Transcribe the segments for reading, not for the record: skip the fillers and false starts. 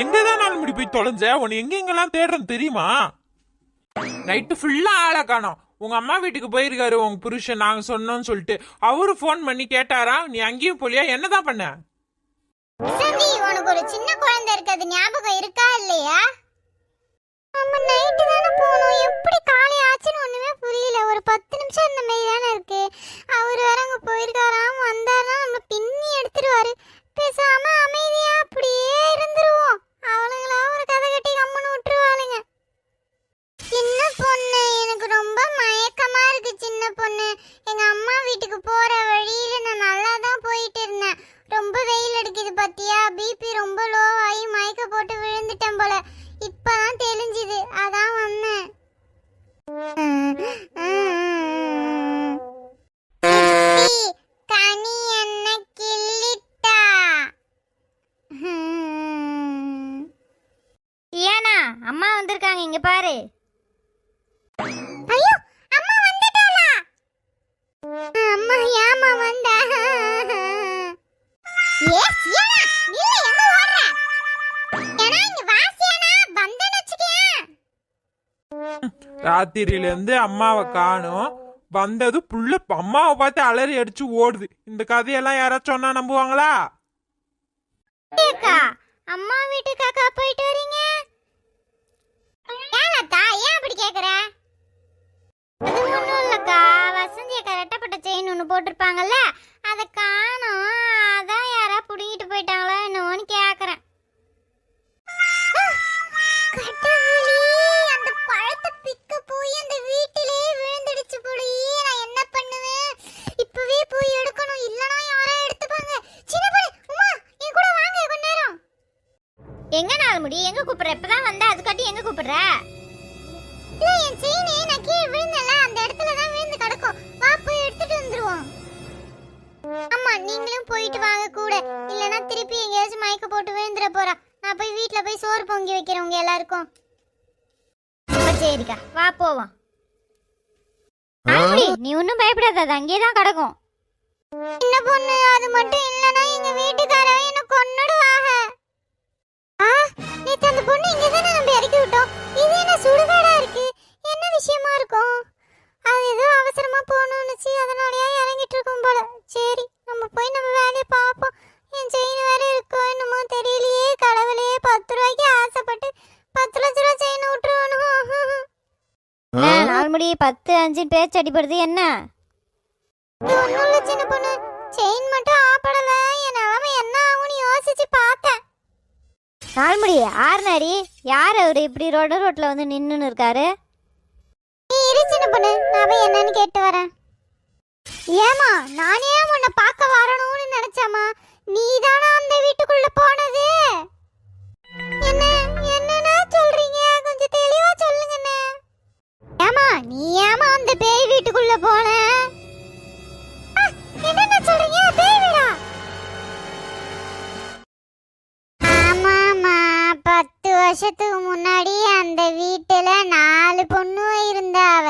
எங்கதான் நாள் முடி போய் தொலைஞ்ச? உன்னை எங்கெங்கெல்லாம் தேடுறேன்னு தெரியுமா? நைட்டு ஃபுல்லா ஆளை காணோம். உங்க அம்மா வீட்டுக்கு போயிருக்காரு உங்க புருஷன், நாங்க சொன்னோம்னு சொல்லிட்டு. அவரு போன் பண்ணி கேட்டாரா, நீ அங்கேயும் போலியா? என்னதான் பண்ண? உனக்கு ஒரு சின்ன குழந்தை இருக்கிறது ஞாபகம் இருக்கா இல்லையா? நம்ம நைட்டு தானே போனோம், எப்படி காலை ஆச்சுன்னு ஒண்ணுமே புரியல. ஒரு 10 நிமிஷம் இந்த மாதிரி தானே இருக்கு. அவர் வேற அங்க போயிருக்காராம், வந்தாருன்னா நம்ம பின்னி எடுத்துருவாரு. பேசாம அமைதியா அப்படியே இருந்துருவோம். அவளுங்களா ஒரு கதை கட்டி கம்முன்னு விட்டுருவாளுங்க. சின்ன பொண்ணு, எனக்கு ரொம்ப மயக்கமா இருக்கு சின்ன பொண்ணு. எங்க அம்மா வீட்டுக்கு போற வழியில நான் நல்லா தான் போயிட்டு இருந்தேன். ரொம்ப வெயில் அடிக்குது பாத்தியா, பிபி ரொம்ப லோ ஆகி மயக்க போட்டு விழுந்துட்டேன் போல. இப்பதான் தெளிஞ்சுது, அதான் வந்தேன். கனி என்ன கிள்ளிட்டா. ஏனா அம்மா வந்திருக்காங்க, இங்க பாரு. ஐயோ, அம்மா வந்துட்டாளா? அம்மா ஏமா வந்தா? எஸ் ஏனா, நீ எங்க ஓடுற? ஏனா இங்க வாசியானா வந்தேன்னு வெச்சுக்கேன். ராத்திரியில இருந்து அம்மாவை காணோம். வந்தது புள்ள அம்மாவை பார்த்து அலறி அடிச்சு ஓடுது. இந்த கதையெல்லாம் யாராச்சும் சொன்னா நம்புவாங்களா? அக்கா, அம்மா வீட்டுக்கு அக்கா போயிட்டு வரீங்க? ஏன் அத்தா, ஏன் அப்படி கேக்குற? அது ஒண்ணும் இல்லக்கா, வசந்தி அக்கா ரெட்டப்பட்ட செயின் ஒண்ணு போட்டிருப்பாங்கல்ல, அதை காணோம். அதான் யாரா புடிங்கிட்டு போயிட்டாங்களா என்னவோன்னு கேக்குறேன். அந்த பழத்தை பிக்க போய் அந்த வீட்டிலே விழுந்துடுச்சு போலயே. நான் என்ன பண்ணுவேன்? இப்பவே போய் எடுக்கணும், இல்லனா யாரோ எடுத்துப்பாங்க. சின்ன பொண்ணு, உமா என் கூட வாங்க கொஞ்ச நேரம். எங்க நாள் முடி, எங்க கூப்பிடுற? இப்பதான் வந்த, அதுக்காட்டி எங்க கூப்பிடுற? இல்ல, என் செயினே நான் கீழே விழுந்தல, அந்த இடத்துல தான் விழுந்து கிடக்கும். வா போய் எடுத்துட்டு வந்துருவோம். அம்மா நீங்களும் போயிட்டு வாங்க கூட, இல்லனா திருப்பி எங்கேயாச்சும் மயக்க போட்டு விழுந்துற போறா. நான் போய் வீட்ல போய் சோறு பொங்கி வைக்கிறேன் உங்க எல்லாருக்கும். சரிக்கா, வா போவோம். நீ ஒன்னும் பயப்படாத, அது அங்கேயே தான் கிடக்கும். சின்ன பொண்ணு, அது மட்டும் இல்லனா எங்க வீட்டுக்காரவே என்ன கொன்னுடுவாங்க. நேத்து அந்த பொண்ணு இங்க தானே நம்ம இறக்கி விட்டோம். இது என்ன சுடுகாடா இருக்கு? என்ன விஷயமா இருக்கும்? அது ஏதோ அவசரமா போகணும்னுச்சு, அதனாலயா இறங்கிட்டு இருக்கும் போல. சரி, நம்ம போய் நம்ம வேலையை பார்ப்போம். என் செயின் வேற இருக்கோ என்னமோ தெரியலையே. கடவுளே, 10 ரூபாய்க்கு ஆசைப்பட்டு 10 லட்ச ரூபாய் செயின் விட்டுருவானு. நாள் முடி 10 5 பேச்சு அடிப்படுது என்ன? ஒன்னும் இல்ல சின்ன பொண்ணு, செயின் மட்டும் ஆப்படல. என் நிலைமை என்ன ஆகும்னு யோசிச்சு பார்த்தேன். நாள்முடி ஆறுனாடி, யார் அவரு இப்படி ரோட்ல வந்து நின்னுன்னு இருக்காரு? நீ இரு சின்ன பொண்ணு, நான் போய் என்னன்னு கேட்டு வரேன். ஏமா, நானே உன்னை பார்க்க வரணும்னு நினைச்சேம்மா. நீ தானா அந்த வீட்டுக்குள்ள போனது? என்னன்னா சொல்றீங்க? கொஞ்சம் தெளிவா சொல்லுங்கண்ணே. ஏமா, நீ ஏமா அந்த பேய் வீட்டுக்குள்ள போன? என்னென்ன சொல்றீங்க? பேய் வீடா? ஆமாமா, 10 வருஷத்துக்கு முன்னாடி அந்த வீட்டுல 4 பொண்ணு இருந்தாவ.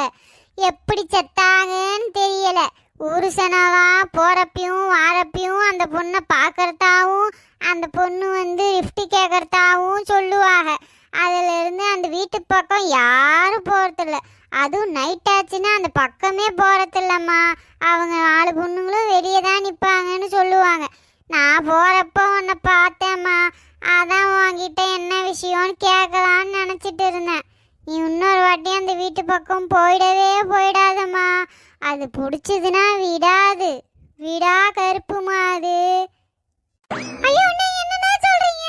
எப்படி செத்தாங்கன்னு தெரியல. உருசனவா போறப்பையும் வாரப்பையும் அந்த பொண்ணை பார்க்கறதாவும் அந்த பொண்ணு வந்து லிஃப்ட் கேட்கறதாவும் சொல்லுவாங்க. அதுல இருந்து அந்த வீட்டு பக்கம் யாரும் போறதில்ல. அதுவும் நைட் ஆச்சுன்னா அந்த பக்கமே போறதில்லம்மா. அவங்க 4 பொண்ணுங்களும் வெளியே தான் நிற்பாங்கன்னு சொல்லுவாங்க. நான் போறப்ப உன்னை பார்த்தேம்மா, அதான் உன்கிட்ட என்ன விஷயம்னு கேட்கலான்னு நினச்சிட்டு இருந்தேன். நீ இன்னொரு வாட்டி அந்த வீட்டு பக்கம் போயிடாதம்மா. அது பிடிச்சதுன்னா விடாது. விடா கருப்புமா அது. ஐயோ, நீங்க என்னன்னா சொல்றீங்க?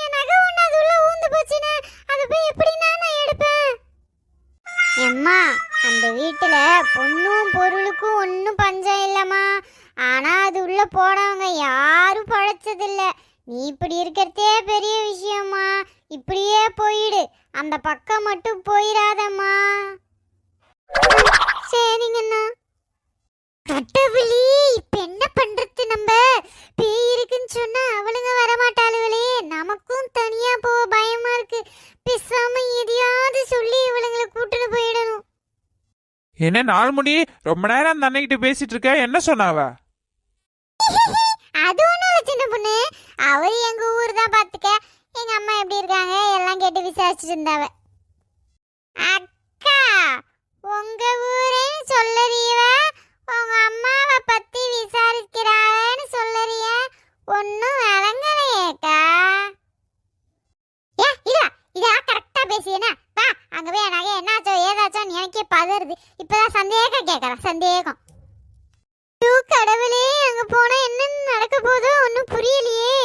என் நகை ஒண்ணு அது உள்ள ஊந்து போச்சுன்னா அது போய் எப்படின்னா நான் எடுப்பேன்? அம்மா, அந்த வீட்டுல பொண்ணும் பொருளுக்கும் ஒன்றும் பஞ்சம் இல்லம்மா. ஆனா அது உள்ள போனவங்க யாரும் பழைச்சதில்ல. நீ இப்படி இருக்கிறதே பெரிய விஷயம்மா. இப்படியே போயிடு, அந்த பக்கம் மட்டும் போயிடாதம்மா. சரிங்கண்ணா. கட்டவிழி, இப்ப என்ன பண்றது? நம்ம பேய் இருக்குன்னு சொன்னா அவளுங்க வரமாட்டாளுகளே. நமக்கும் தனியா போக பயமா இருக்கு. பேசாம எதையாவது சொல்லி இவளுங்களை கூட்டுன்னு போயிடணும். என்ன நாள் முடி, ரொம்ப நேரம் அந்த அன்னைகிட்ட பேசிட்டு இருக்க, என்ன சொன்னாவ? அது ஒண்ணும் இல்ல சின்ன பொண்ணு, அவரு எங்க ஊர் தான் பாத்துக்க. எங்க அம்மா எப்படி யோசிச்சுட்டு இருந்தாவ. அக்கா, உங்க ஊரேன்னு சொல்லறியவ, உங்க அம்மாவை பத்தி விசாரிக்கிறான்னு சொல்லறிய, ஒன்னும் விளங்கலையேக்கா. இதா கரெக்டா பேசியனா? வா அங்க போய் நகை என்னாச்சோ ஏதாச்சோ எனக்கே பதறுது. இப்பதான் சந்தேகம் கேட்கறேன், சந்தேகம். கடவுளே, அங்க போனா என்ன நடக்க போதோ ஒன்னும் புரியலையே.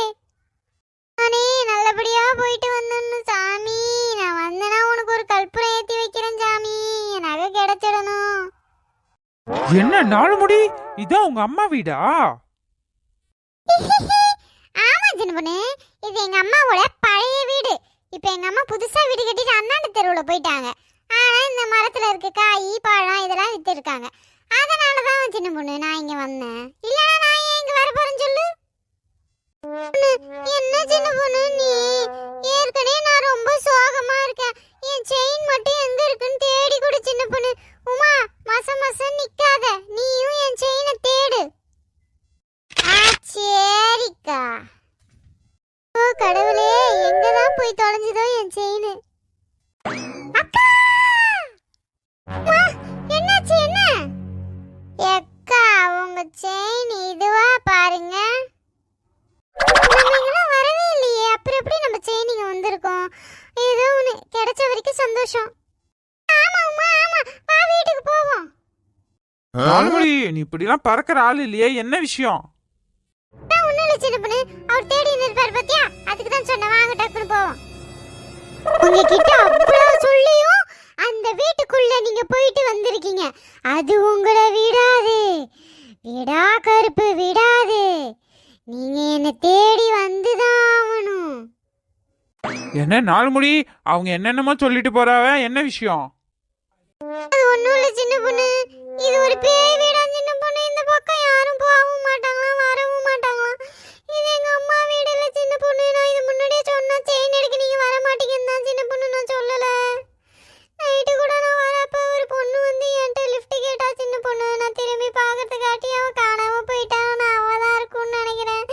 நானே நல்லபடியா போயிட்டு வந்தேன்னு சாமி. நான் வந்தேன்னா உனக்கு ஒரு கற்பூரம் ஏத்தி வைக்கிறேன் சாமி. நகை கிடைச்சிடணும். என்ன நாலு முடி, இதான் உங்க அம்மா வீடா? ஆமா சின்ன பொண்ணு, இது எங்க அம்மாவோட பழைய வீடு. இப்ப எங்க அம்மா புதுசா வீடு கட்டிட்டு அந்தாண்ட தெருவுல போயிட்டாங்க. ஆனா இந்த மரத்துல இருக்க காய் பழம் இதெல்லாம் வித்து இருக்காங்க. அதனாலதான் சின்ன பொண்ணு நான் இங்க வந்தேன். இல்லனா நான் ஏன் இங்க வர போறேன்னு சொல்லு. என்ன சின்ன பொண்ணு நீ? ஏற்கனவே நான் ரொம்ப சோகமா இருக்கேன். என் செயின் மட்டும் எங்க இருக்குன்னு தேடி கொடு சின்ன பொண்ணு. உமா, மசம் நிக்காத, நீயும் என் செயினை தேடு. சரிக்கா. ஓ கடவுளே, எங்கதான் போய் தொலைஞ்சதோ என் செயின். அக்கா, என்னாச்சு? என்ன எக்கா, உங்க செயின் இதுவா பாருங்க. நம்ம வரவே இல்லையே, அப்புறம் எப்படி நம்ம செயின் இங்க வந்திருக்கோம்? ஏதோ ஒண்ணு கிடைச்ச வரைக்கும் சந்தோஷம். ஆமா உமா, ஆமா, வா வீட்டுக்கு போவோம். நாலு முடி, நீ இப்படி எல்லாம் பறக்கிற ஆள் இல்லையே, என்ன விஷயம்? சின்ன பொண்ணு, அவர் தேடி இருப்பாரு பாத்தியா, அதுக்கு தான் சொன்ன, வாங்க டக்குனு போவோம். உங்ககிட்ட அவ்வளவு சொல்லியும் அந்த வீட்டுக்குள்ள நீங்க போயிட்டு வந்திருக்கீங்க. அது உங்களை விடாது, விடா கருப்பு விடாது. நீங்க என்ன தேடி வந்துதான் ஆகணும். என்ன நாலு முடி, அவங்க என்னென்னமோ சொல்லிட்டு போறாவ, என்ன விஷயம்? அது ஒண்ணும் இல்ல சின்ன பொண்ணு, இது ஒரு பேய் வீடா சின்ன பொண்ணு. இந்த பக்கம் யாரும் போகவும் மாட்டாங்களாம், வரவும் மாட்டாங்களாம். இது எங்க அம்மா வீடு இல்ல சின்ன பொண்ணு. நான் இது முன்னாடியே சொன்னா செயின் எடுக்க நீங்க வர மாட்டீங்கன்னு தான் சின்ன பொண்ணு நான் சொல்லல. நைட்டு கூட நான் வரப்ப ஒரு பொண்ணு வந்து என்கிட்ட லிஃப்ட் கேட்டா சின்ன பொண்ணு. நான் திரும்பி பாக்கிறதுக்காட்டி அவ காணாம போயிட்டா. நான் அவதான் இருக்கும்னு நினைக்கிறேன்.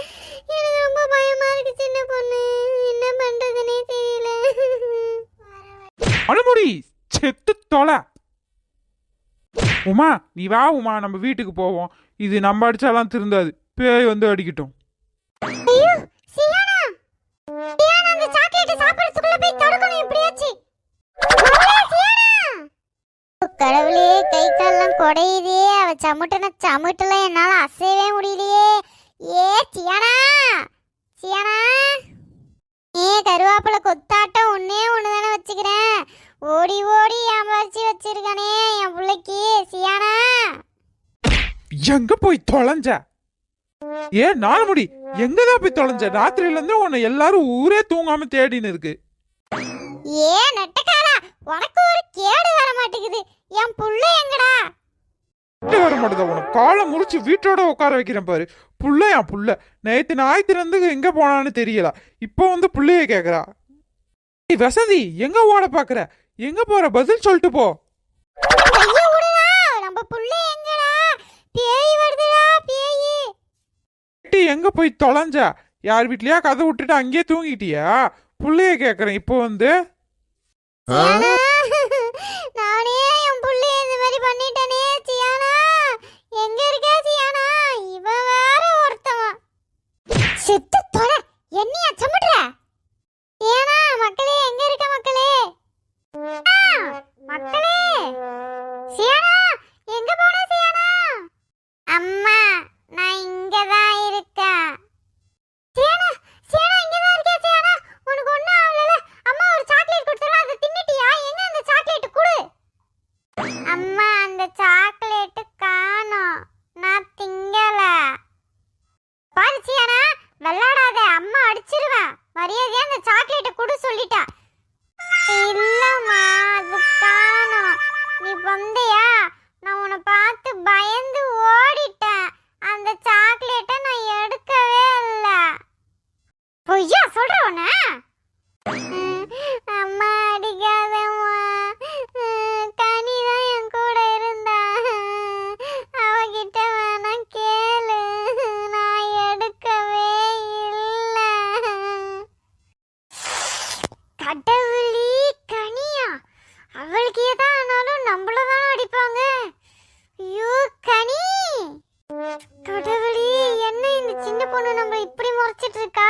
எனக்கு ரொம்ப பயமா இருக்கு சின்ன பொண்ணு, என்ன பண்றதுன்னே தெரியல. அழுமுடி, செத்து தொலை. உமா, நீ வா உமா, நம்ம வீட்டுக்கு போவோம். இது நம்ம அடிச்சாலாம் திருந்தாது, பேய் வந்து அடிக்கட்டும். ஐயோ சியானா, சியானா அந்த சாக்லேட் சாப்பிடுறதுக்குள்ள போய் தடுக்கணும் எப்படியாச்சு. கடவுளே, கை கால்லாம் கொடையுதே. அவ சமுட்டுல என்னால அசையவே முடியலையே. ஏ சியானா, சியானா, கருவாப்புல கொத்தாட்டம் ஒன்னே ஒண்ணுதானே வச்சுக்கிறேன். ஓடி ஓடி ஏமாச்சி வச்சிருக்கானே என் பிள்ளைக்கு. சியானா, எங்க போய் தொலைஞ்ச? ஏ நாலு முடி, எங்கதான் போய் தொலைஞ்ச? ராத்திரில இருந்து உன்னை எல்லாரும் ஊரே தூங்காம தேடின்னு இருக்கு. ஏ நெட்டக்காரா, உனக்கு ஒரு கேடு வர மாட்டேங்குது. என் புள்ள எங்கடா? வர மாட்டேதா? உனக்கு காலை முறிச்சு வீட்டோட உட்கார வைக்கிறேன் பாரு. புள்ள என் புள்ள நேத்து ஞாயிற்று இருந்து எங்க போனான்னு தெரியல. இப்போ வந்து புள்ளைய கேக்குறா. வசதி, எங்க ஓட பாக்குற? எங்க போற? பதில் சொல்லிட்டு போ. ஐயோ விடுடா, நம்ம புள்ள எங்கடா? பேய் வருதுடா, பேய். எங்க போய் தொலைஞ்ச? யார் வீட்லயா கதை விட்டுட்டு அங்கேயே தூங்கிட்டியா? புள்ளைய கேக்குறேன் இப்போ வந்து. நானே என் புள்ளைய இந்த மாதிரி பண்ணிட்டேனே. சியானா, எங்க இருக்கா சியானா? இவ வேற ஒருத்தவன். செத்து தொலை, என்னையா சமட்ற? சியானா மக்களே, எங்க இருக்க மக்களே? மக்களே, சியானா எங்க போன சியானா? அம்மா, நான் இங்கதான் இருக்கேன். சியானா, சியானா இங்கதான் இருக்கே சியானா. உனக்கு ஒண்ணும் ஆகல? அம்மா ஒரு சாக்லேட் கொடுத்தல, அதை தின்னுட்டியா? எங்க அந்த சாக்லேட் கொடு. அம்மா, அந்த சாக்லேட் காணோம், நான் திங்கல. பாரு சியானா, விளையாடாத, அம்மா அடிச்சிருவேன். மரியாதையா அந்த சாக்லேட்டை கொடு சொல்லிட்டா. இல்லம்மா, அது காணோம். நீ வந்தியா? நான் உன்னை பார்த்து பயந்து ஓடிட்டேன். அந்த சாக்லேட்டை நான் எடுக்கவே இல்லை. பொய்யா சொல்ற உன்ன? அம்மா அடிக்காதம்மா, கனிதான் என் கூட இருந்தா. அவகிட்ட வேணா கேளு, நான் எடுக்கவே இல்லை. கடவுளே பொண்ணு நம்ம இப்படி முறைச்சிட்டு இருக்கா?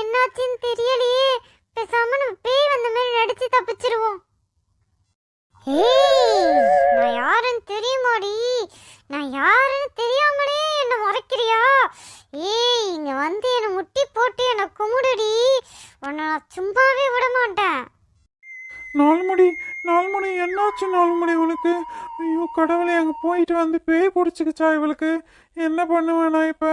என்னாச்சுன்னு தெரியலையே. பேசாம நம்ம பேய் வந்த மாதிரி நடிச்சு தப்பிச்சிருவோம். ஏய், நான் யாருன்னு தெரியுமாடி? நான் யாருன்னு தெரியாமலே என்ன முறைக்கிறியா? ஏய், இங்க வந்து என்ன முட்டி போட்டு என்ன குமுடுடி. உன்னை நான் சும்மாவே விட மாட்டேன். நாலுமுடி நாலுமுடி என்னாச்சு நாலுமுடி இவளுக்கு? ஐயோ கடவுளே, அங்க போயிட்டு வந்து பேய் பிடிச்சிக்கிச்சா இவளுக்கு? என்ன பண்ணுவேன் நான் இப்ப?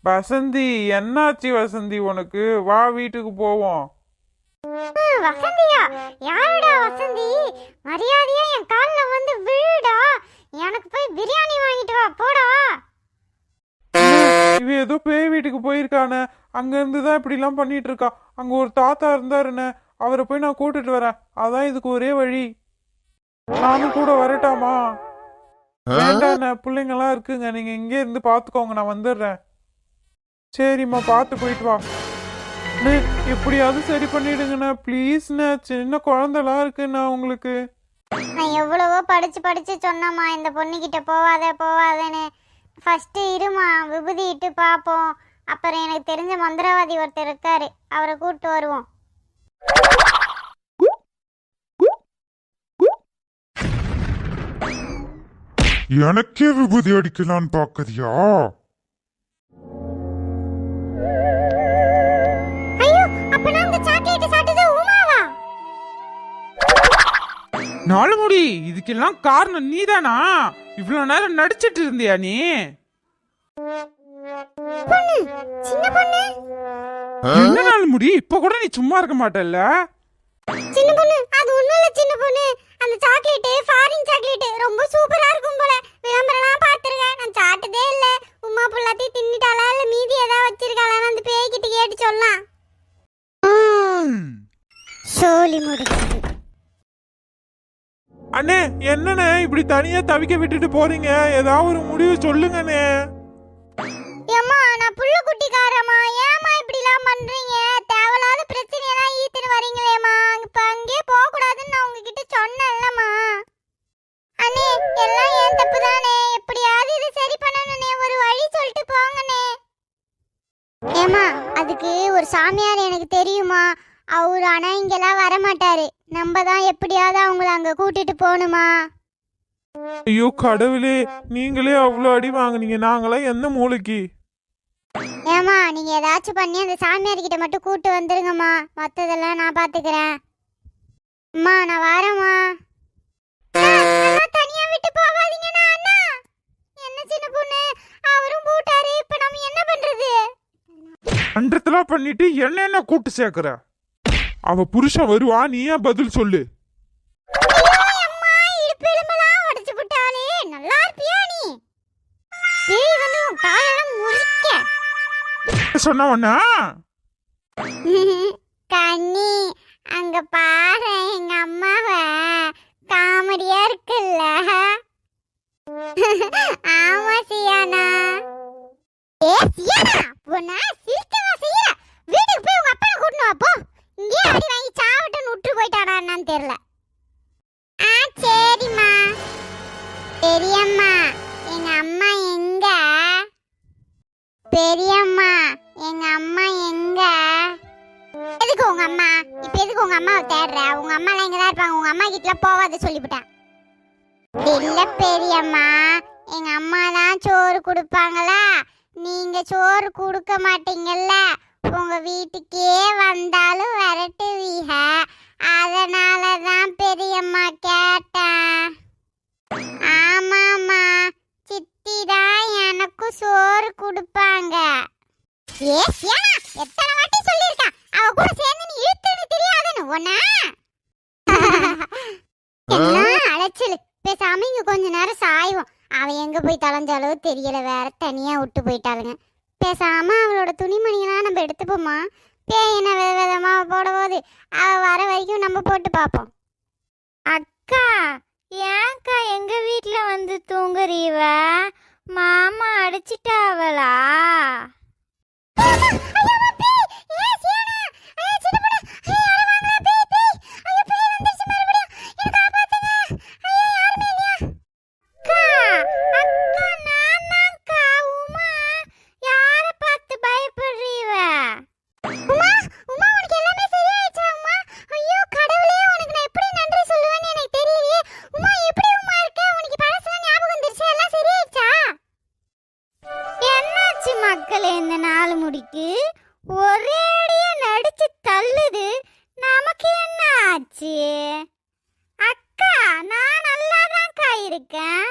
வசந்தி, என்னாச்சு வசந்தி உனக்கு? வா வீட்டுக்கு போவோம். வசந்தியா? யாருடா வசந்தி? மரியாதையா என் கால்ல வந்து விழுடா. எனக்கு போய் பிரியாணி வாங்கிட்டு வா, போடா. இவ ஏதோ பேய் வீட்டுக்கு போயிருக்கானே, அங்க இருந்துதான் இப்படி எல்லாம் பண்ணிட்டு இருக்கா. அங்க ஒரு தாத்தா இருந்தாருன்னு, அவரை போய் நான் கூட்டிட்டு வரேன். அதான் இதுக்கு ஒரே வழி. நானும் கூட வரட்டாமா? வேண்டாண்ண, பிள்ளைங்கெல்லாம் இருக்குங்க, நீங்க இங்கே இருந்து பாத்துக்கோங்க, நான் வந்துடுறேன். சரிம்மா, பார்த்து போயிட்டு வா. எப்படியாவது சரி பண்ணிடுங்கண்ணா ப்ளீஸ்ண்ணா, சின்ன குழந்தைலாம் இருக்குண்ணா உங்களுக்கு. நான் எவ்வளவோ படிச்சு படிச்சு சொன்னம்மா இந்த பொண்ணுகிட்ட போவாத போவாதேன்னு. ஃபர்ஸ்ட் இருமா, விபூதி இட்டு பார்ப்போம். அப்புறம் எனக்கு தெரிஞ்ச மந்திரவாதி ஒருத்தர் இருக்காரு, அவரை கூப்பிட்டு வருவோம். எனக்கே விபூதி அடிக்கலான்னு பாக்குறியா? ஐயோ, அப்பனா அந்த சாக்லேட் சாப்பிட்டது உமாவா? நாலுமுடி, இதுக்கெல்லாம் காரணம் நீதானா? இவ்வளவு நேரம் நடிச்சிட்டு இருந்தியா நீ? பொண்ணு, சின்ன பொண்ணு. என்ன நாலுமுடி, இப்ப கூட நீ சும்மா இருக்க மாட்டல்ல? சின்ன பொண்ணு, அது ஒண்ணும் இல்ல சின்ன பொண்ணு. அந்த சாக்லேட் ஃபாரின் சாக்லேட், ரொம்ப சூப்பரா இருக்கும் போல. விளம்பரம்லாம் பார்த்திருக்கேன், நான் சாப்பிட்டதே இல்ல. உமா புள்ளாத்தையும் தின்னுட்டாளா இல்ல மீதி ஏதாவது வச்சிருக்காளான்னு அந்த பேய்கிட்ட கேட்டு சொல்லலாம். சோலி முடிச்சது. அண்ணே, என்னண்ணே இப்படி தனியா தவிக்க விட்டுட்டு போறீங்க? ஏதாவது ஒரு முடிவு சொல்லுங்கண்ணே. ஏம்மா, நான் புள்ள குட்டிக்காரம்மா, ஏம்மா இப்படிலாம் பண்றீங்க? தேவையில்லாத பிரச்சனையெல்லாம் ஈத்துட்டு வரீங்களேம்மா. இப்ப அங்கே போக கூடாதுன்னு நான் உங்ககிட்ட சொன்னேன்லம்மா. அண்ணே, எல்லாம் ஏன் தப்பு தானே. எப்படியாவது இது சரி பண்ணணும்னே, ஒரு வழி சொல்லிட்டு போங்கண்ணே. ஏம்மா, அதுக்கு ஒரு சாமியார் எனக்கு தெரியுமா. அவரு ஆனா இங்கெல்லாம் வரமாட்டாரு. நம்ம தான் எப்படியாவது அவங்கள அங்க கூட்டிட்டு போகணுமா. ஐயோ கடவுளே, நீங்களே அவ்வளோ அடி வாங்குனீங்க, நாங்களாம் எந்த மூளைக்கு? ஏம்மா, நீங்க ஏதாச்சும் பண்ணி அந்த சாமியார் கிட்ட மட்டும் கூட்டு வந்துருங்கம்மா. மத்ததெல்லாம் நான் பாத்துக்கிறேன். அம்மா, நான் வரேம்மா. தனியா விட்டு போகாதீங்கண்ணா. அண்ணா, என்ன சின்ன பொண்ணு, அவரும் போட்டாரு. இப்ப நம்ம என்ன பண்றது? அன்றத்தெல்லாம் பண்ணிட்டு என்ன கூட்டு சேர்க்கிற? அவ புருஷன் வருவா, நீ ஏன் பதில் சொல்லு? அம்மா, இடுப்பு எலும்பெல்லாம் உடைச்சு விட்டாளே. நல்லா இருப்பியா நீ? பேய் வந்து உன் காலெல்லாம் முறிக்க சொன்னவனா? கண்ணி, அங்க பாரு எங்க அம்மாவை. காமெடியா இருக்குல்ல? ஆமா சியானா. ஏ சியானா, உன்னை சிரிக்கவா செய்யற? வீட்டுக்கு போய் உங்க அப்பனை கூட்டினு வா போ. இங்கே அடி வாங்கி சாவட்டுன்னு விட்டு போயிட்டானா என்னன்னு தெரியல. ஆ, சரிம்மா. பெரியம்மா, எங்க அம்மா எங்க? பெரியம்மா, எங்க அம்மா எங்க? எதுக்கு உங்க அம்மா? இப்ப எதுக்கு உங்க அம்மாவை தேடுற? உங்க அம்மா எல்லாம் இங்கதான் இருப்பாங்க. உங்க அம்மா கிட்ட போவாத சொல்லிவிட்டேன். இல்ல பெரியம்மா, எங்க அம்மா தான் சோறு கொடுப்பாங்களா. நீங்க சோறு கொடுக்க மாட்டீங்கல்ல. உங்க வீட்டுக்கே வந்தாலும் விரட்டுவீங்க. அதனாலதான் பெரியம்மா கேட்டேன். ஆமாமா, சித்தி தான் எனக்கும் சோறு கொடுப்பாங்க. ஏ சியானா, எத்தனை வாட்டி சொல்லிருக்கேன் அவ கூட சேர்ந்து நீ இழுத்துன்னு தெரியாதுன்னு. ஒண்ணா என்ன அலைச்சல். பேசாம இங்க கொஞ்ச நேரம் சாய்வோம். அவ எங்க போய் தொலைஞ்சாலோ தெரியல, வேற தனியா விட்டு போயிட்டாளுங்க. பேசாம அவளோட துணிமணியெல்லாம் நம்ம எடுத்துப்போமா. பேய் என்ன விதமா போட போது, அவ வர வரைக்கும் நம்ம போட்டு பார்ப்போம். அக்கா, ஏன்க்கா எங்க வீட்ல வந்து தூங்குறீவ? மாமா அடிச்சிட்டாவளா? மக்களே இந்த நாலு முடிக்கு ஒரேடியா நடிச்சு தள்ளுது. நமக்கு என்ன ஆச்சு? அக்கா நான் நல்லாதான்க்கா இருக்கேன்.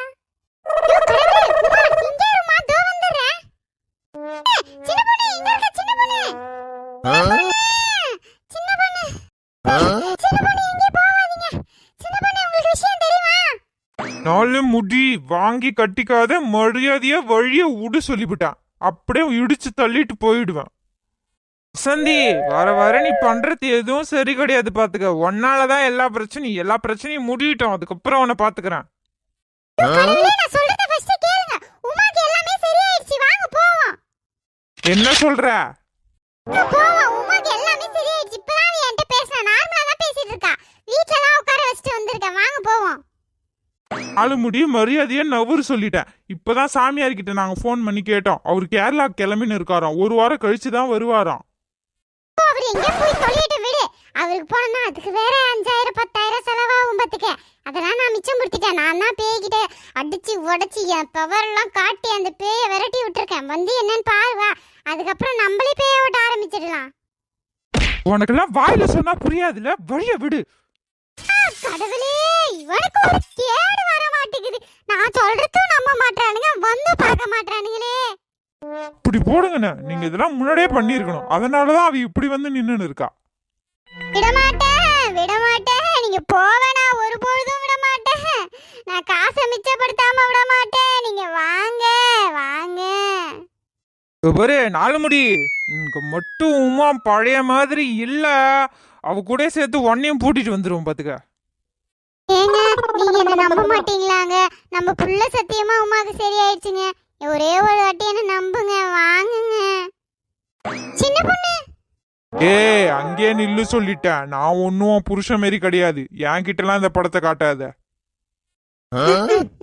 நாலு முடி வாங்கி கட்டிக்காத, மரியாதையா வழிய விடு சொல்லிவிட்டான். அப்படியே இடிச்சு தள்ளிட்டு போயிடுவேன். வசந்தி, வர வர நீ பண்றது எதுவும் சரி கிடையாது பாத்துக்க. ஒன்னாலதான் எல்லா பிரச்சனையும் முடியட்டும். அதுக்கப்புறம் உன்னை பாத்துக்கிறேன். என்ன சொல்ற? ஆளு முடி மரியாதையா நவரு சொல்லிட்டேன். இப்பதான் சாமியார்கிட்ட நாங்க போன் பண்ணி கேட்டோம். அவரு கேரளா கிளம்பின்னு இருக்காராம். ஒரு வாரம் கழிச்சுதான் வருவாராம். அவருக்கு போனா அதுக்கு வேற 5000 10,000 செலவாகும் பாத்துக்க. அதெல்லாம் நான் மிச்சம் முடிச்சிட்டேன். நான் தான் பேய்கிட்ட அடிச்சு உடைச்சி என் பவர் எல்லாம் காட்டி அந்த பேயை விரட்டி விட்டுருக்கேன். வந்து என்னன்னு பாருவா. அதுக்கப்புறம் நம்மளே பேய ஓட்ட ஆரம்பிச்சிடலாம். உனக்கெல்லாம் வாயில சொன்னா புரியாதுல, வழிய விடு. கடவுளே, இவனுக்கு ஒரு கேடு வர மாட்டேங்குது. நான் சொல்றதும் நம்ப மாட்டானுங்க, வந்து பார்க்க மாட்டானுங்களே. இப்படி போடுங்கண்ணே, நீங்க இதெல்லாம் முன்னாடியே பண்ணிருக்கணும். அதனாலதான் அவ இப்படி வந்து நின்னு இருக்கா. விடமாட்டேன். நீங்க போவேனா ஒரு பொழுதும் விடமாட்டேன். நான் காசை மிச்சப்படுத்தாம விடமாட்டேன். நீங்க வாங்க. பாரு நாலுமுடி, இங்க மட்டும் உமா பழைய மாதிரி இல்ல. அவ கூட சேர்த்து ஒன்னையும் பூட்டிட்டு வந்துருவோம் பாத்துக்க. ஏங்க, நீங்க என்ன நம்ப மாட்டீங்களாங்க? நம்ம புள்ள சத்தியமா உமாக்கு சரியாயிடுச்சுங்க. ஒரே ஒரு வாட்டி என்ன நம்புங்க. வாங்குங்க. சின்ன பொண்ணு, அங்கேயே நில்லு சொல்லிட்டேன். நான் ஒன்னும் புருஷன் மாரி கிடையாது. என் கிட்ட எல்லாம் இந்த படத்தை காட்டாத.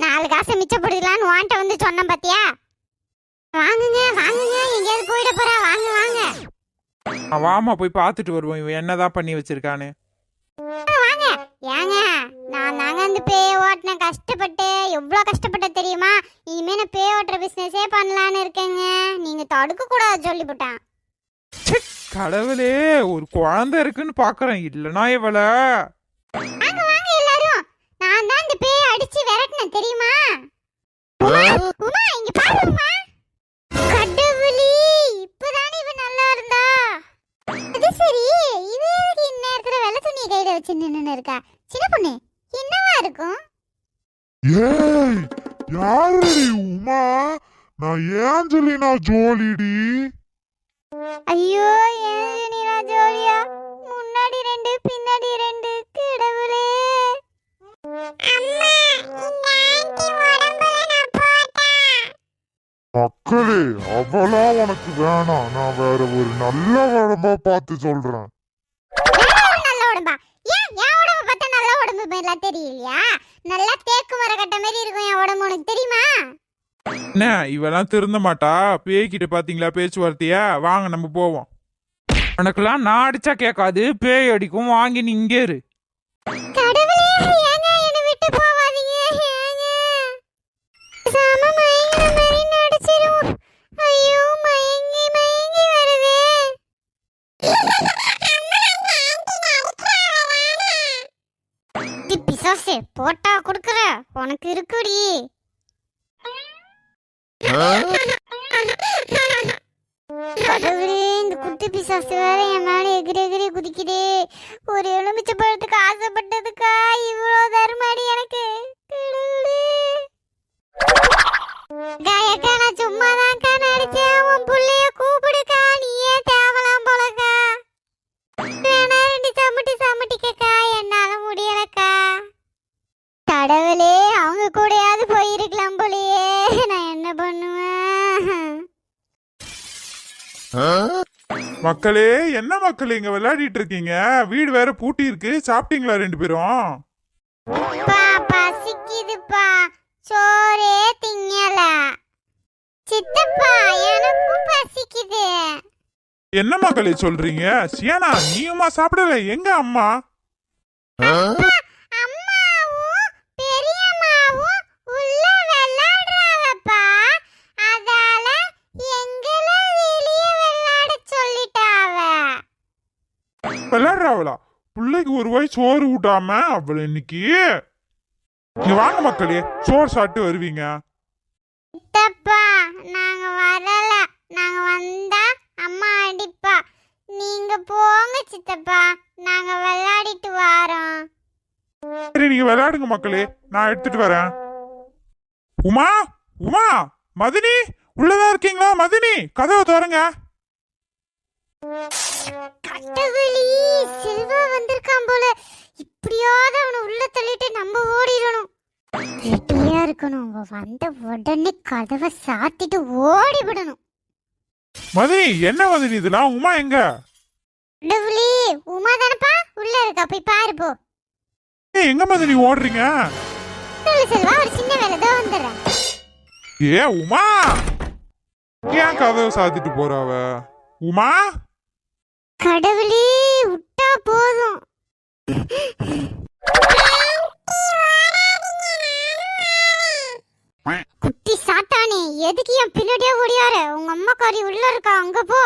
4 காசை மிச்சப்படுத்தலான்னு வாண்ட வந்து சொன்னேன் பாத்தியா? வாங்குங்க. எங்கேயாவது போயிட போறா. வாங்க. வாமா போய் பாத்துட்டு வருவோம் இவன் என்னதான் பண்ணி வச்சிருக்கானு. வாங்க. ஏங்க, நான் தாங்க அந்த பேய ஓட்டின கஷ்டப்பட்டு. எவ்வளவு கஷ்டப்பட்ட தெரியுமா? இனிமே நான் பேய ஓட்டுற பிசினஸே பண்ணலான்னு இருக்கேங்க. நீங்க தடுக்க கூடாது சொல்லிவிட்டான். கடவுளே, ஒரு குழந்தை இருக்குன்னு பாக்குறேன். இல்லனா இவள. வாங்க எல்லாரும். நான் தான் இந்த பேய அடிச்சு விரட்டினேன் தெரியுமா? உமா இங்க பாருமா. கடவுளே, இப்பதானே இவ நல்லா இருந்தா. அது சரி, இவ எதுக்கு இந்நேரத்துல வெள்ளை துணியை கையில வச்சு நின்னு இருக்கா? சின்ன பொண்ணு, என்னவா இருக்கும்? ஏய், யாரடி உமா? நான் ஏஞ்சலினா ஜோலிடி. ஐயோ, ஏஞ்சலினா ஜோலியா? முன்னாடி 2 பின்னாடி 2. கடவுளே. அம்மா, இந்த ஆன்ட்டி உடம்புல நான் போட்டேன். மக்களே, அவளா உனக்கு வேணாம். நான் வேற ஒரு நல்ல உடம்பா பார்த்து சொல்றேன். நல்ல உடம்பா? ஏன் என் உடம்பு பார்த்தா நல்ல உடம்பு மாதிரிலாம் தெரியலையா? நல்லா தேக்கு மர கட்ட மாதிரி இருக்கும் என் உடம்பு. உனக்கு தெரியுமா? என்ன இவெல்லாம் திருந்த மாட்டா. பேய்கிட்ட பாத்தீங்களா பேச்சுவார்த்தையா? வாங்க நம்ம போவோம். உனக்கெல்லாம் நான் அடிச்சா கேட்காது, பேய் அடிக்கும். வாங்கி நீ இங்கே இரு. கடவுளே, ஏங்க என்னை விட்டு போவாதீங்க. ஏங்க சாம மயங்கிற மாதிரி நடிச்சிரும். ஐயோ, மயங்கி வருதே. பிசாசே, போட்டா குடுக்குற உனக்கு இருக்குடி. கடவுளே, இந்த குட்டி பிசாசு வேற என் மேல எகிரி குதிக்குதே. ஒரு எலுமிச்சை பழத்துக்கு ஆசைப்பட்டதுக்கா இவ்வளோ தருமாடி எனக்கு? கடவுளே. காயக்கா, நான் சும்மாதான்க்கா நடிச்சேன். உன் புள்ளைய கூப்பிடுக்கா. நீயே தேவலாம் போலக்கா. வேணா 2 சமட்டிக்கா. என்னால முடியலக்கா. கடவுளே, அவங்க கூடயாவது போயிருக்கலாம் போலயே. நான் என்ன பண்ணுவேன்? மக்களே, என்ன மக்களே இங்க விளையாடிட்டு இருக்கீங்க? வீடு வேற பூட்டி இருக்கு. சாப்பிட்டீங்களா 2 பேரும்? பசிக்குதுப்பா. சோறே திங்கல. சித்தப்பா, எனக்கும் பசிக்குது. என்ன மக்களே சொல்றீங்க? சியானா, நீயுமா சாப்பிடல? எங்க அம்மா? அம்மாவும் பெரியம்மாவும் உள்ள விளையாடுறாங்கப்பா. அதால எங்களை பிள்ளைக்கு ஒரு வாய் சோறு ஊட்டாம அவளை இன்னைக்கு. நீ வாங்க மக்களே, சோறு சாப்பிட்டு வருவீங்க. சித்தப்பா நாங்க வரல, நாங்க வந்தா அம்மா அடிப்பா. நீங்க போங்க சித்தப்பா, நாங்க விளையாடிட்டு வாரோம். சரி நீங்க விளையாடுங்க மக்களே, நான் எடுத்துட்டு வரேன். உமா, உமா, மதினி உள்ளதா இருக்கீங்களா? மதினி கதவை திறங்க. கட்டவெளி செல்வா வந்திருக்கான் போல. இப்படியாவது அவனை உள்ள தள்ளிட்டு நம்ம ஓடிடணும். ரெடியா இருக்கணும். வந்த உடனே கதவை சாத்திட்டு ஓடி விடணும். மதினி என்ன மதினி இதெல்லாம்? உமா எங்க? கடவுளே, உமா தானப்பா உள்ள இருக்கா, போய் பாரு போ. எங்க மதினி ஓடுறீங்க? செல்வா ஒரு சின்ன வேலை தான் வந்துடுறேன். ஏ உமா, ஏன் கதவை சாத்திட்டு போறாவ? உமா, கடவுளே விட்டா போதும். குட்டி சாத்தானே, எதுக்கு என் பின்னாடியே ஓடியாரு? உங்க அம்மா காரி உள்ள இருக்கா, அங்க போ.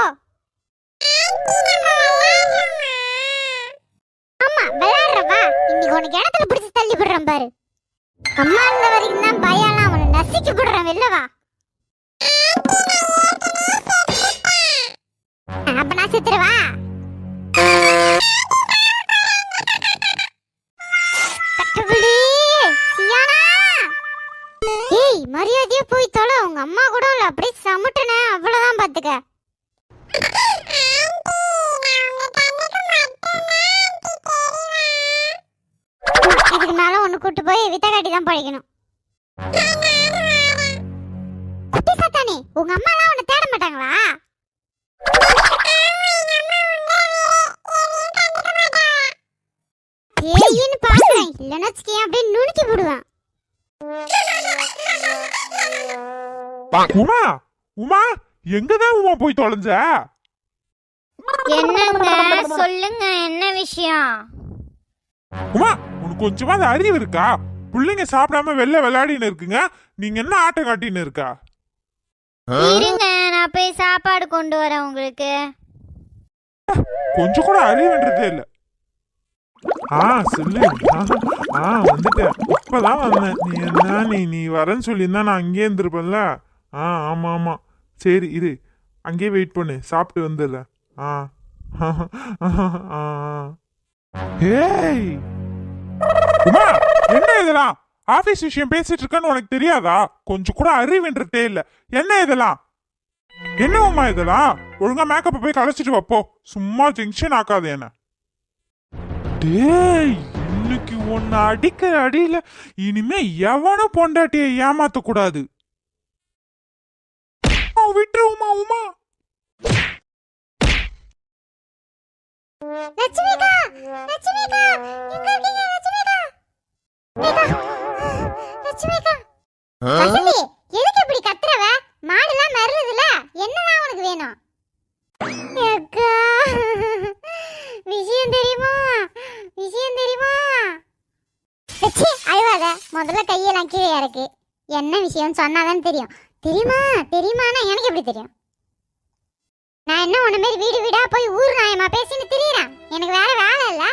ஆமா விளையாடுறவா, இன்னைக்கு உனக்கு இடத்துல பிடிச்சு தள்ளி விடுறேன் பாரு. அம்மா இருந்த வரைக்கும் தான் பயம்லாம், அவனை நசுக்கி விடுறேன். வெளில வா. அப்ப நான் செத்துருவா. ஏய் மரியாதையா போய் தொலை. உங்க அம்மா கூட இல்ல, அப்படியே சமட்டனே, அவ்வளவுதான் பாத்துக்க. இதுக்கு மேல ஒண்ணு கூட்டு போய் வித்த காட்டி தான் பழிக்கணும். குட்டி சாத்தானே, உங்க அம்மா எல்லாம் உன்னை தேட மாட்டாங்களா? ஏன்னு பாக்குறேன், இல்லைன்னா அப்படியே நுணுக்கி விடுவேன். உமா, உமா எங்கதான் உமா போய் தொலைஞ்ச? என்னங்க சொல்லுங்க, என்ன விஷயம்? உமா உனக்கு கொஞ்சமாவது அறிவு இருக்கா? பிள்ளைங்க சாப்பிடாம வெளில விளையாடின்னு இருக்குங்க, நீங்க என்ன ஆட்டம் காட்டின்னு இருக்கா? இருங்க நான் போய் சாப்பாடு கொண்டு வரேன் உங்களுக்கு. கொஞ்சம் கூட அறிவுன்றதே இல்ல. சொல்லு. வந்துட்டேன், இப்பதான் வந்தேன். நீ என்ன நீ வரேன்னு சொல்லியிருந்தா நான் அங்கேயே இருந்திருப்பேன்ல. ஆமா ஆமா, சரி இரு, அங்கேயே வெயிட் பண்ணு, சாப்பிட்டு வந்துடுறேன். ஏய் உமா, என்ன இதெல்லாம்? ஆபீஸ் விஷயம் பேசிட்டு இருக்கேன்னு உனக்கு தெரியாதா? கொஞ்சம் கூட அறிவுன்றதே இல்ல. என்ன இதெல்லாம்? என்ன உமா இதெல்லாம்? ஒழுங்கா மேக்கப் போய் கலைச்சிட்டு வைப்போ, சும்மா ஜங்ஷன் ஆக்காது என்ன. டேய், இன்னைக்கு ஒன்னு அடிக்கிற அடியில இனிமே எவனும் பொண்டாட்டிய ஏமாத்த கூடாது. விட்டு உமா, உமா. லட்சுமிகா, லட்சுமிகா, எங்க இருக்கீங்க லட்சுமிகா? லட்சுமிகா, வசந்தி எதுக்கு இப்படி கத்துறவ? மாடுலாம் மறறதுல, என்னதான் உனக்கு வேணும்? அக்கா, விஷயம் தெரியுமா? விஷயம் தெரியுமா? லட்சி அழுவாத, முதல்ல கையெல்லாம் கீழே இறக்கு. என்ன விஷயம் சொன்னாதான் தெரியும். தெரியுமா தெரியுமானா எனக்கு எப்படி தெரியும்? நான் என்ன உன்ன மாதிரி வீடு வீடா போய் ஊர் நாயமா பேசின்னு திரியறேன்? எனக்கு வேற வேலை இல்ல.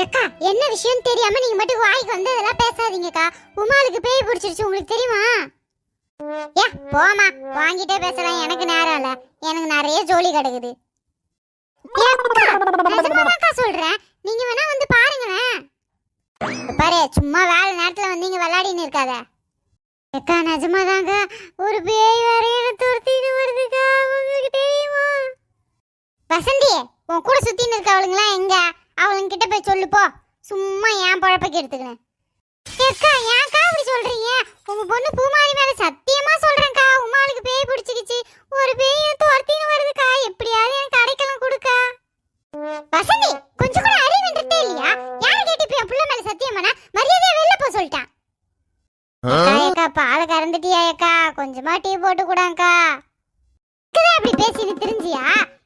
அக்கா, என்ன விஷயம் தெரியாம நீங்க மட்டும் வாய்க்கு வந்து இதெல்லாம் பேசாதீங்கக்கா. உமாளுக்கு பேய் பிடிச்சிருச்சு, உங்களுக்கு தெரியுமா? ஏ போமா, வாங்கிட்டே பேசலாம், எனக்கு நேரம் இல்ல, எனக்கு நிறைய ஜோலி கிடக்குது. நிஜமாக்கா சொல்றேன், நீங்க வேணா வந்து பாருங்களேன். பாரு, சும்மா வேலை நேரத்துல வந்து இங்க விளையாடின்னு இருக்காத. அக்கா நிஜமாதாங்க, ஒரு பேய் வேற என்ன துரத்தின்னு வருதுக்கா, உங்களுக்கு தெரியுமா? வசந்தி, உன் கூட சுத்தின்னு இருக்க அவளுங்களாம் எங்க? அவளுங்க கிட்ட போய் சொல்லு போ, சும்மா ஏன் பழப்பக்கு எடுத்துக்கிறேன். அக்கா ஏன்க்கா அப்படி சொல்றீங்க? உங்க பொண்ணு பூமாரி மேல சத்தியமா சொல்றேன்க்கா, உமாளுக்கு பேய் பிடிச்சிக்கிச்சு, ஒரு பேய் துரத்தின்னு வருதுக்கா, எப்படியாவது எனக்கு அடைக்கலம் கொடுக்கா. வசந்தி, கொஞ்சம் கூட அறிவுன்றதே இல்லையா? யாரை கேட்டு இப்ப என் புள்ள மேல சத்தியம் பண்ண? மரியாதையா வெளில போ சொல்லிட்டான். அக்கா பாலை கறந்துட்டியா அக்கா? கொஞ்சமா டீ போட்டு கூடாங்கக்கா. அப்படி பேசின்னு தெரிஞ்சியா?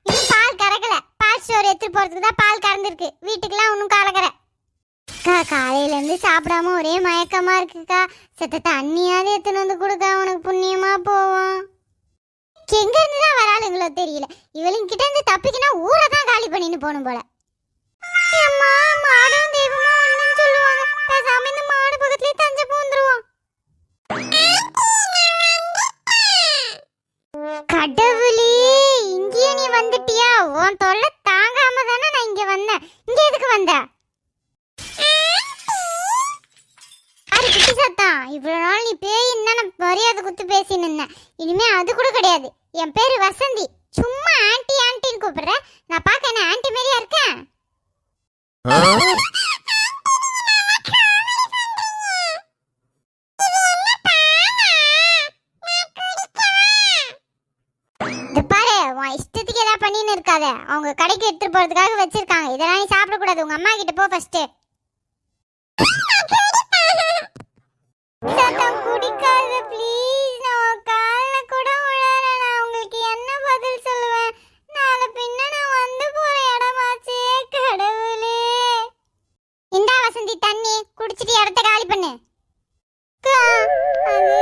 இன்னும் பால் கறக்கல, பால் ஸ்டோர் எடுத்துட்டு போறதுக்கு தான் பால் கறந்துருக்கு, வீட்டுக்குலாம் ஒன்னும் கலக்கற. அக்கா காலையில இருந்து சாப்பிடாம ஒரே மயக்கமா இருக்குக்கா, செத்த தண்ணியாவது எடுத்துன்னு வந்து கொடுக்கா, உனக்கு புண்ணியமா போவோம். எங்க இருந்துதான் வராளுங்களோ தெரியல, இவளுங்க கிட்ட இருந்து தப்பிக்கினா ஊரை தான் காலி பண்ணின்னு போகணும் போல. அம்மா மாடும் தெய்வமா ஒண்ணுன்னு சொல்லுவாங்க. பேசாம இந்த மாடு பக்கத்துலயே தஞ்சை பூந்துருவோம். கடவுளே, இங்கேயே நீ வந்துட்டியா? உன் தொல்லை தாங்காம தானே நான் இங்க வந்தேன். இங்க எதுக்கு வந்த? யாரு குட்டி சத்தம்? இவ்வளவு நாள் நீ பேயின்னு தான் நான் மரியாதை குத்து பேசின்னு இருந்தேன். இனிமே அது கூட கிடையாது. என் பேரு வசந்தி. சும்மா ஆன்ட்டி ஆன்ட்டின்னு கூப்பிடுற. நான் பார்க்க என்ன ஆன்ட்டி மாதிரியா இருக்கேன்? இது பாரு, உன் இஷ்டத்துக்கு ஏதாவது பண்ணின்னு இருக்காத. அவங்க கடைக்கு எடுத்துட்டு போறதுக்காக வச்சிருக்காங்க. இதெல்லாம் நீ சாப்பிடக்கூடாது. உங்க அம்மா கிட்ட போ ஃபர்ஸ்ட். சத்தம் குடிக்காத ப்ளீஸ். நான் கால்ல கூட விழறேன். நான் உங்களுக்கு என்ன பதில் சொல்லுவேன்? நாளை பின்ன நான் வந்து போற இடமாச்சே கடவுளே. இந்தா வசந்தி தண்ணி குடிச்சிட்டு இடத்த காலி பண்ணு. அக்கா, அது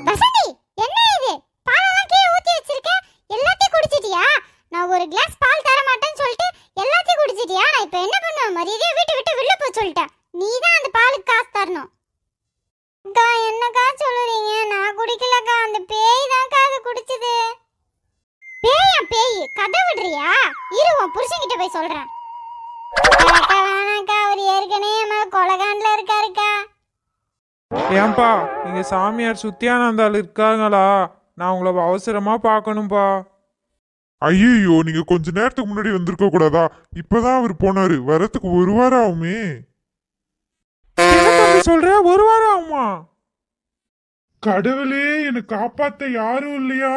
வசந்தி, என்ன இது? பாலெல்லாம் கீழே ஊத்தி வச்சிருக்க. எல்லாத்தையும் குடிச்சிட்டியா? நான் ஒரு கிளாஸ் பால் தர மாட்டேன்னு சொல்லிட்டு எல்லாத்தையும் குடிச்சிட்டியா? நான் இப்ப என்ன பண்ணுவேன்? மரியாதையா வீட்டை விட்டு வெளில போய் சொல்லிட்டேன். நீ தான் அந்த பாலுக்கு காசு தரணும். அக்கா என்னக்கா சொல்லுறீங்க? நான் குடிக்கலக்கா. அந்த பேய் தான்க்கா அது குடிச்சது. பேயா பேய்? கதை விடுறியா? இரு, உன் புருஷன்கிட்ட போய் சொல்றேன். அக்கா வேணாக்கா. அவர் ஏற்கனவே நம்ம கொலகாண்டில் இருக்காருக்கா. ஏன்பா இங்க சாமியார் சுத்தியானந்தாள் இருக்காங்களா? நான் உங்களை அவசரமா பார்க்கணும்பா. ஐயோ, நீங்க கொஞ்ச நேரத்துக்கு முன்னாடி வந்திருக்க கூடாதா? இப்பதான் அவர் போனாரு. வரத்துக்கு ஒரு வாரம் ஆகுமே. என்ன தம்பி சொல்ற? ஒரு வாரம் ஆகுமா? கடவுளே, என்னை காப்பாத்த யாரும் இல்லையா?